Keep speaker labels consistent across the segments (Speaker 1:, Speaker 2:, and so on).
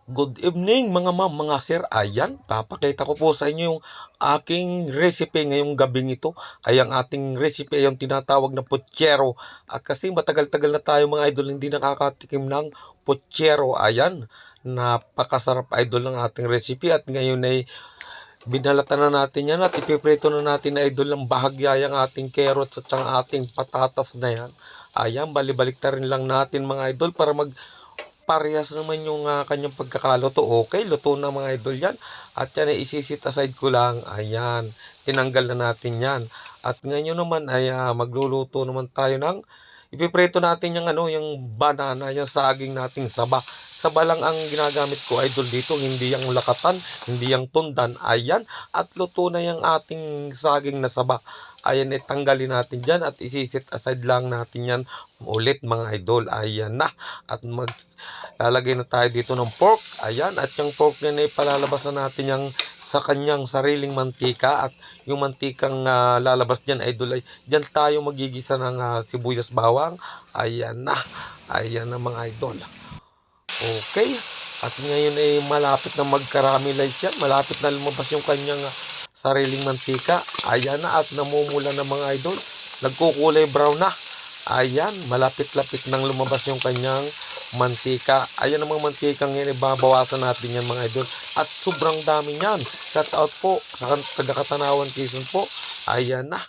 Speaker 1: Good evening mga ma'am, mga sir. Ayan, papakita ko po sa inyo yung aking recipe ngayong gabing ito. Ay ang ating recipe ay yung tinatawag na putsero. At kasi matagal-tagal na tayo mga idol hindi nakakatikim ng putsero. Ayan, napakasarap idol ng ating recipe. At ngayon ay binalatan na natin yan at ipiprito na natin na idol ng bahagya yung ating carrots at saka ating patatas na yan. Ayan, balibalik ta rin lang natin mga idol para parehas naman yung kanyang pagkakaluto. Okay, luto na mga idol yan. At yan ay isisit aside ko lang. Ayan, tinanggal na natin yan. At ngayon naman ay magluluto naman tayo ng ipipreto natin yung yung banana, yung saging nating saba. Saba lang ang ginagamit ko idol dito, hindi yung lakatan, hindi yung tundan. Ayan, at luto na yung ating saging na saba. Ayan, tanggalin natin dyan at isisit aside lang natin yan ulit mga idol. Ayan na. At lalagay na tayo dito ng pork. Ayan, at yung pork na ipalalabas na natin yung sa kanyang sariling mantika. At yung mantikang lalabas dyan idol ay dyan tayo magigisa ng sibuyas bawang. Ayan na. Ayan na mga idol. Okay. At ngayon ay malapit na mag-caramelize yan. Malapit na lumabas yung kanyang sariling mantika. Ayan na at namumula na mga idol. Nagkukulay brown na. Ayan, malapit-lapit nang lumabas yung kanyang mantika. Ayan ang mga mantikang yan, ibabawasan natin yan mga idol. At sobrang dami yan. Shout out po sa taga-Katanawan Quezon po. Ayan na.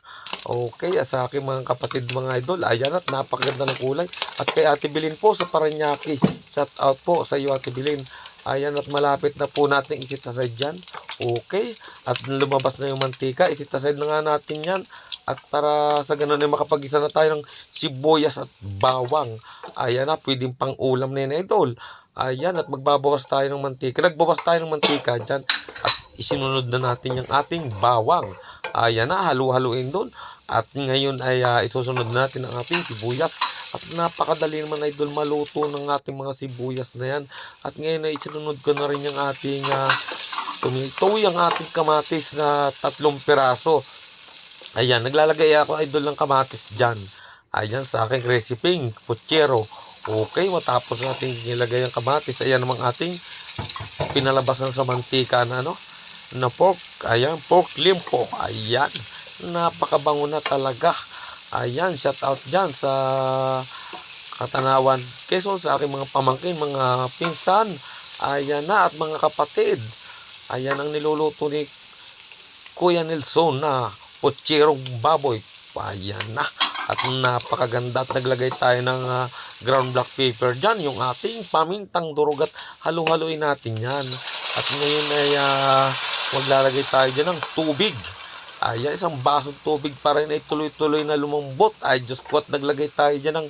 Speaker 1: Okay, sa aking mga kapatid mga idol. Ayan at napakaganda ng kulay. At kay Ate Bilin po sa Paranaque. Shout out po sa iyo Ate Bilin. Ayan at malapit na po natin isit aside dyan. Okay, at lumabas na yung mantika. Isit aside na nga natin yan. At para sa ganun ay makapag-isa na tayo ng sibuyas at bawang. Ayan na, pwedeng pang ulam na yan idol. Ayan, at magbabawas tayo ng mantika. Nagbawas tayo ng mantika dyan. At isinunod na natin yung ating bawang. Ayan na, halu-haluin doon. At ngayon ay isusunod natin ang ating sibuyas. At napakadali naman idol maluto ng ating mga sibuyas na yan. At ngayon ay isinunod ko na rin yung ating ito yung ating kamatis na 3 piraso. Ayan, naglalagay ako idol ng kamatis dyan. Ayan, sa aking recipe, putsero. Okay, matapos natin nilagay ang kamatis, ayan namang ating pinalabasan sa mantika na na pork. Ayan, pork limpo. Ayan, napakabango na talaga. Ayan, shout out dyan sa Katanawan Quezon, sa aking mga pamangkin, mga pinsan. Ayan na, at mga kapatid. Ayan ang niluluto ni Kuya Nelson na putserong baboy. Ayan na. At napakaganda at naglagay tayo ng ground black pepper dyan. Yung ating pamintang durog at halu-haluin natin yan. At ngayon ay maglalagay tayo dyan ng tubig. Ayan, isang basong tubig para rin ay tuloy-tuloy na lumambot. Ay, Diyos ko, at naglagay tayo dyan ng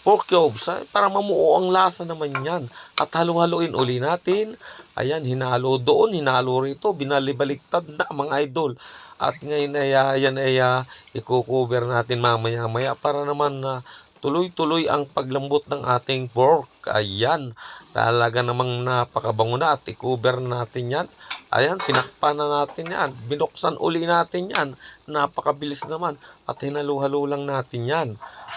Speaker 1: pork cubes para mamuo ang lasa naman yan. At halu-haluin uli natin. Ayan, hinalo doon, hinalo rito, binalibaliktad na mga idol. At ngayon ay yan ay i-cover natin mamaya-maya para naman tuloy-tuloy ang paglambot ng ating pork. Ayan, talaga namang napakabango na at i-cover natin yan. Ayan, tinakpan na natin yan. Binuksan uli natin yan. Napakabilis naman. At hinalu-halo lang natin yan.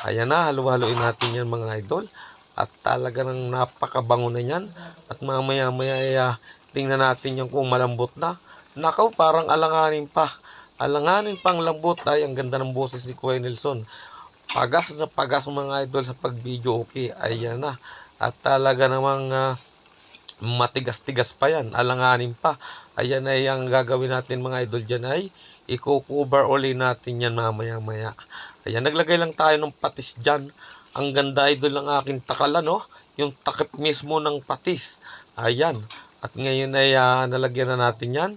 Speaker 1: Ayan na, halu-haluin natin yan mga idol. At talaga nang napakabango na yan. At mamaya-maya tingnan natin yung kung malambot na. Nakaw, parang alanganin pa. Alanganin pang lambot. Ay, ang ganda ng boses ni Kuya Nelson. Pagas na pagas mga idol sa pag-video. Okay, ayan na. At talaga namang matigas-tigas pa yan, alanganin pa. Ayan ay ang gagawin natin mga idol dyan ay i-cover uli natin yan mamaya-maya. Ayan, naglagay lang tayo ng patis dyan. Ang ganda idol ng aking takala, no? Yung takip mismo ng patis. Ayan, at ngayon ay nalagyan na natin yan.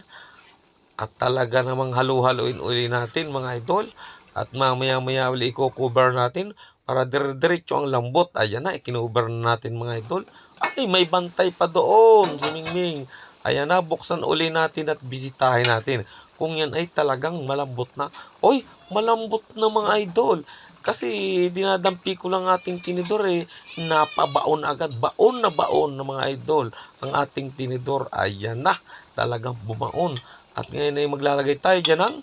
Speaker 1: At talaga namang halu-haluin uli natin mga idol. At mamaya-maya uli i-cover natin para dire-diretso ang lambot. Ayan na, i-cover na natin mga idol. Ay, may bantay pa doon, si Mingming. Ayan na, buksan uli natin at bisitahin natin kung yan ay talagang malambot na. Oy, malambot na mga idol. Kasi dinadampi ko lang ating tinidor napabaon agad. Baon na mga idol. Ang ating tinidor, ayan na, talagang bumaon. At ngayon ay maglalagay tayo dyan ng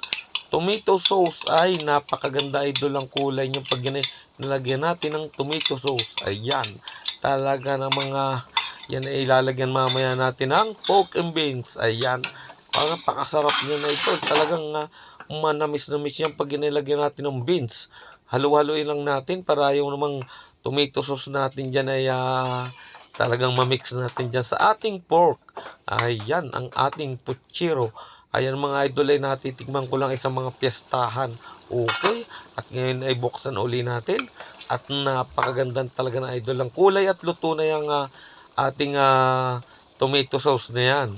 Speaker 1: tomato sauce. Ay, napakaganda idol ang kulay nyo pag nilagyan natin ng tomato sauce. Ayan, talaga na mga Yan ay ilalagyan mamaya natin ng pork and beans. Ayan. Parang pakasarap niya na ito. Talagang manamis-namis yan pag inilagyan natin ng beans. Halu-haluin lang natin para yung namang tomato sauce natin dyan ay talagang mamix natin dyan sa ating pork. Ayan, ang ating puchero. Ayan mga idol ay natitikman ko lang isang mga piyestahan. Okay, at ngayon ay buksan uli natin. At napakaganda talaga na idol. Ang kulay at luto na yung ating tomato sauce na yan.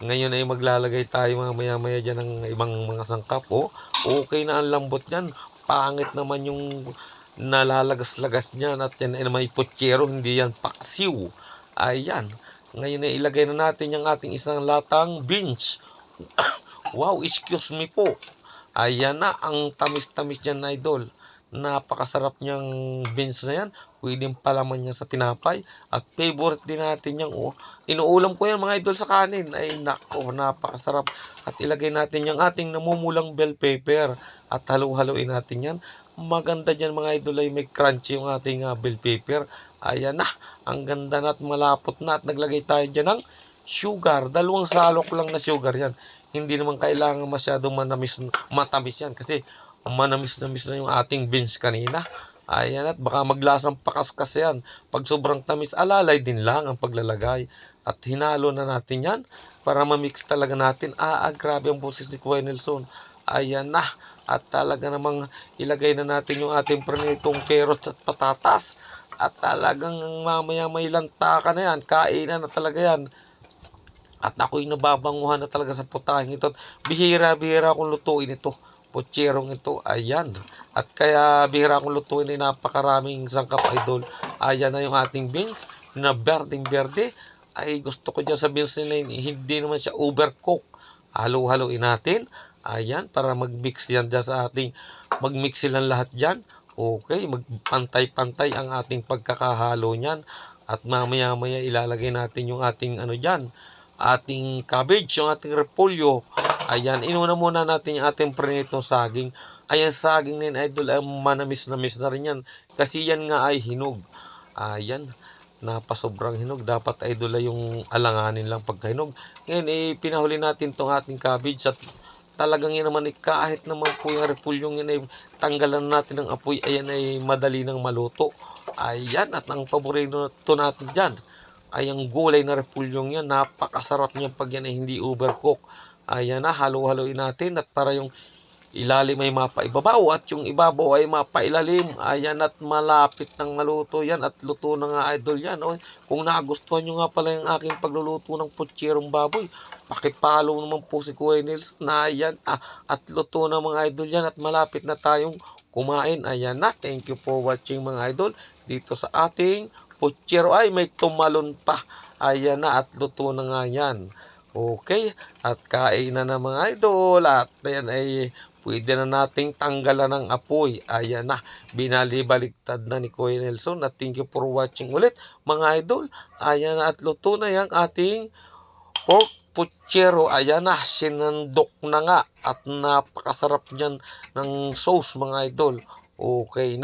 Speaker 1: Ngayon ay maglalagay tayo mga maya-maya dyan ng ibang mga sangkap. Oh, okay na ang lambot niyan. Pangit naman yung nalalagas-lagas niyan. At yan ay may puchero, hindi yan paksiw. Ayan. Ngayon ay ilagay na natin yung ating isang latang beans. Wow, excuse me po. Ayan na, ang tamis-tamis niyan na idol. Napakasarap niyang beans na yan. Pwedeng palaman niya sa tinapay. At favorite din natin yung inuulam ko yan mga idol sa kanin. Ay nako, napakasarap. At ilagay natin yung ating namumulang bell pepper. At halu-haluin natin yan. Maganda dyan mga idol ay may crunchy yung ating bell pepper. Ayan na, ang ganda na at malapot na. At naglagay tayo dyan ng sugar. 2 salok lang na sugar yan. Hindi naman kailangan masyadong matamis yan. Kasi manamis-namis na yung ating beans kanina. Ayan, at baka maglasang pakaskas yan. Pag sobrang tamis, alalay din lang ang paglalagay. At hinalo na natin yan para mamix talaga natin. Grabe ang boses ni Kuya Nelson. Ayan na. At talaga namang ilagay na natin yung ating pranitong carrots at patatas. At talagang mamaya may lantaka na yan. Kainan na talaga yan. At ako'y nababanguhan na talaga sa putahing ito. Bihira-bihira akong lutuin ito. Pucherong ito. Ayan. At kaya bihira akong lutuin ay napakaraming sangkap idol. Ayan na yung ating beans na berdeng-berde. Ay gusto ko dyan sa beans nila, hindi naman siya overcook. Halo-haloin natin. Ayan. Para mag-mix yan dyan sa ating, mag-mix silang lahat dyan. Okay. Magpantay-pantay ang ating pagkakahalo niyan. At mamaya-maya ilalagay natin yung ating dyan, ating cabbage, yung ating repolyo. Ayan, inuna muna natin yung ating prinitong saging. Ayan, saging na yun, idol, ay manamis-namis na rin yan. Kasi yan nga ay hinog. Ayan, napasobrang hinog. Dapat idol ay yung alanganin lang pagkahinog. Ngayon, pinahuli natin tong ating cabbage at talagang yan naman kahit naman po yung repolyong yan ay tanggalan natin ng apoy. Ayan ay madali nang maluto. Ayan, at ang paborito natin dyan ay ang gulay na repulyong yan. Napakasarap niya pag yan ay hindi overcook. Ayan na, halo-haloin natin at para yung ilalim ay mapaibabaw at yung ibabaw ay mapailalim. Ayan, at malapit ng maluto yan at luto na nga idol yan. Kung nagustuhan nyo nga pala yung aking pagluluto ng putcherong baboy, pakipalo naman po si Kuya Nelson na ayan. At luto na mga idol yan at malapit na tayong kumain. Ayan na, thank you for watching mga idol dito sa ating puchero. Ay, may tumalon pa. Ayan na, at luto na nga yan. Okay, at kain na ng mga idol. At ayan ay pwede na nating tanggalan ng apoy. Ayan na, binalibaliktad na ni Kuya Nelson. At thank you for watching ulit mga idol. Ayan na, at luto na yung ating pork puchero. Ayan na, sinandok na nga. At napakasarap niyan ng sauce mga idol. Okay na.